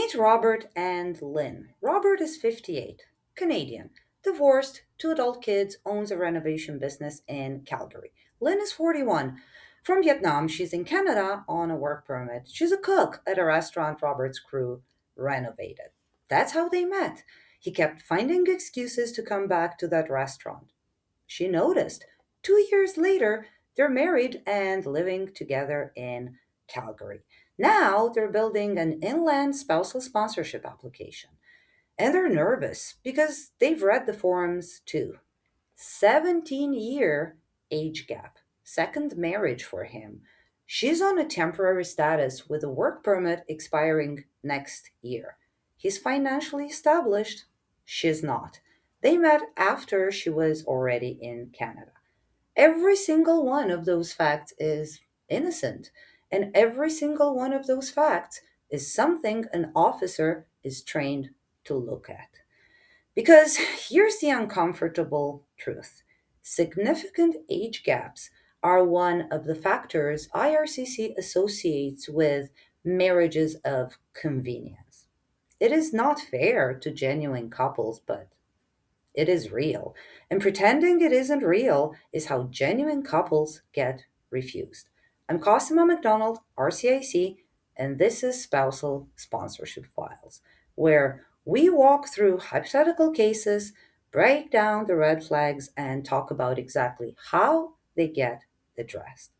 Meet Robert and Lynn. Robert is 58, Canadian, divorced, two adult kids, owns a renovation business in Calgary. Lynn is 41, from Vietnam. She's in Canada on a work permit. She's a cook at a restaurant Robert's crew renovated. That's how they met. He kept finding excuses to come back to that restaurant. She noticed. 2 years later, they're married and living together in Calgary. Now they're building an inland spousal sponsorship application. And they're nervous because they've read the forums too. 17-year age gap, second marriage for him. She's on a temporary status with a work permit expiring next year. He's financially established. She's not. They met after she was already in Canada. Every single one of those facts is innocent, and every single one of those facts is something an officer is trained to look at. Because here's the uncomfortable truth: significant age gaps are one of the factors IRCC associates with marriages of convenience. It is not fair to genuine couples, but it is real. And pretending it isn't real is how genuine couples get refused. I'm Cosima McDonald, RCIC, and this is Spousal Sponsorship Files, where we walk through hypothetical cases, break down the red flags, and talk about exactly how they get addressed.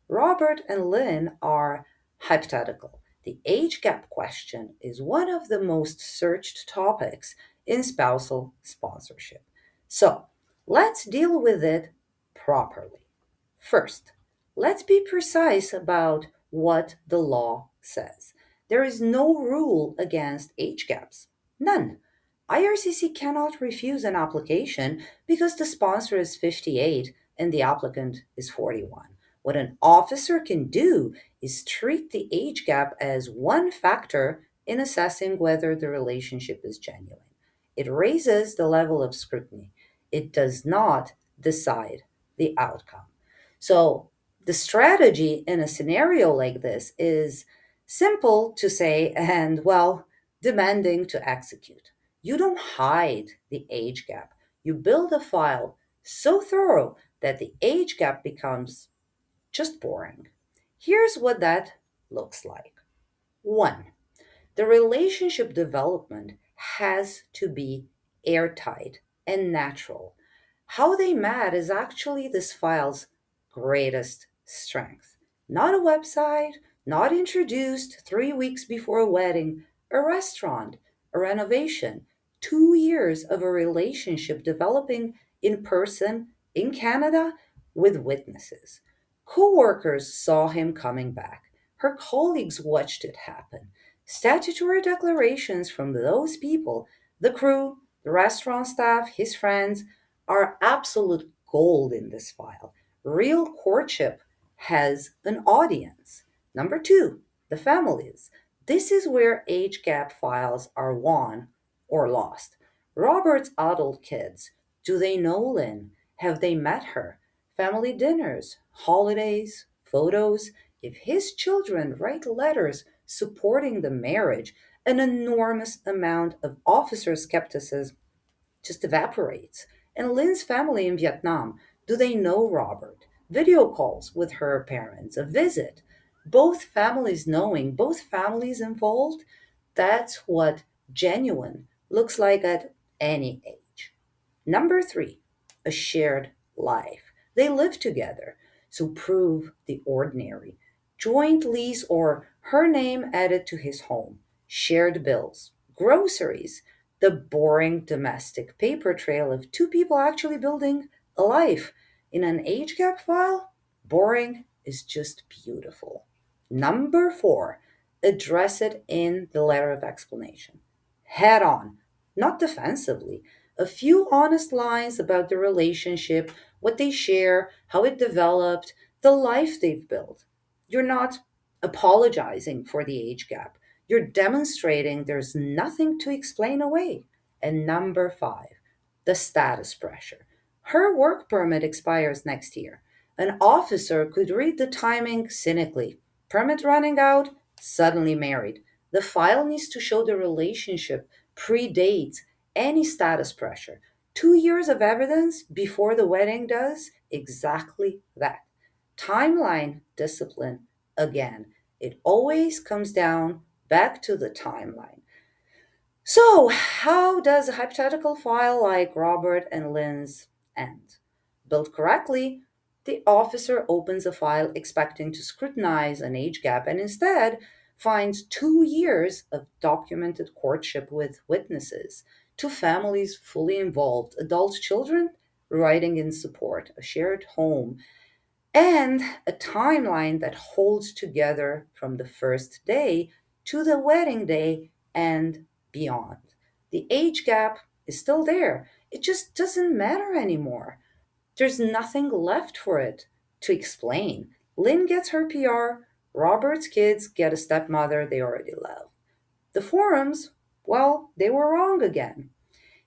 Robert and Lynn are hypothetical. The age gap question is one of the most searched topics in spousal sponsorship. So let's deal with it properly. First, let's be precise about what the law says. There is no rule against age gaps. None. IRCC cannot refuse an application because the sponsor is 58 and the applicant is 41. What an officer can do is treat the age gap as one factor in assessing whether the relationship is genuine. It raises the level of scrutiny. It does not decide the outcome. So, the strategy in a scenario like this is simple to say and, well, demanding to execute. You don't hide the age gap. You build a file so thorough that the age gap becomes just boring. Here's what that looks like. One, the relationship development has to be airtight and natural. How they met is actually this file's greatest strength. Not a website, not introduced 3 weeks before a wedding, a restaurant, a renovation, 2 years of a relationship developing in person in Canada with witnesses. Co-workers saw him coming back. Her colleagues watched it happen. Statutory declarations from those people, the crew, the restaurant staff, his friends, are absolute gold in this file. Real courtship has an audience. Number two, the families. This is where age gap files are won or lost. Robert's adult kids. Do they know Lynn? Have they met her? Family dinners, holidays, photos. If his children write letters supporting the marriage, an enormous amount of officer skepticism just evaporates. And Lynn's family in Vietnam, do they know Robert? Video calls with her parents, a visit. Both families knowing, both families involved. That's what genuine looks like at any age. Number three, a shared life. They live together, so prove the ordinary. Joint lease or her name added to his home. Shared bills, groceries, the boring domestic paper trail of two people actually building a life. In an age gap file, boring is just beautiful. Number four, address it in the letter of explanation. Head on, not defensively. A few honest lines about the relationship, what they share, how it developed, the life they've built. You're not apologizing for the age gap. You're demonstrating there's nothing to explain away. And number five, the status pressure. Her work permit expires next year. An officer could read the timing cynically. Permit running out, suddenly married. The file needs to show the relationship predates any status pressure. 2 years of evidence before the wedding does exactly that. Timeline discipline again. It always comes down back to the timeline. So, how does a hypothetical file like Robert and Lynn's end? Built correctly, the officer opens a file expecting to scrutinize an age gap and instead finds 2 years of documented courtship with witnesses, two families fully involved, adult children writing in support, a shared home, and a timeline that holds together from the first day to the wedding day and beyond. The age gap is still there, it just doesn't matter anymore. There's nothing left for it to explain. Lynn gets her PR, Robert's kids get a stepmother they already love. The forums, well, they were wrong again.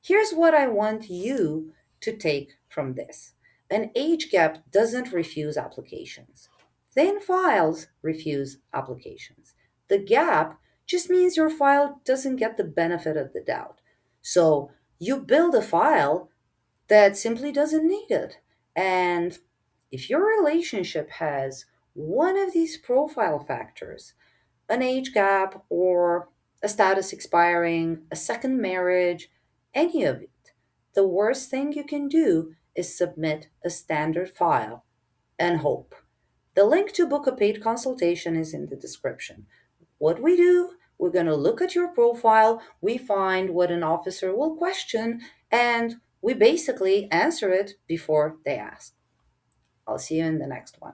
Here's what I want you to take from this: an age gap doesn't refuse applications, thin files refuse applications. The gap just means your file doesn't get the benefit of the doubt. So you build a file that simply doesn't need it. And if your relationship has one of these profile factors, an age gap or a status expiring, a second marriage, any of it, the worst thing you can do is submit a standard file and hope. The link to book a paid consultation is in the description. What we do, we're going to look at your profile, we find what an officer will question, and we basically answer it before they ask. I'll see you in the next one.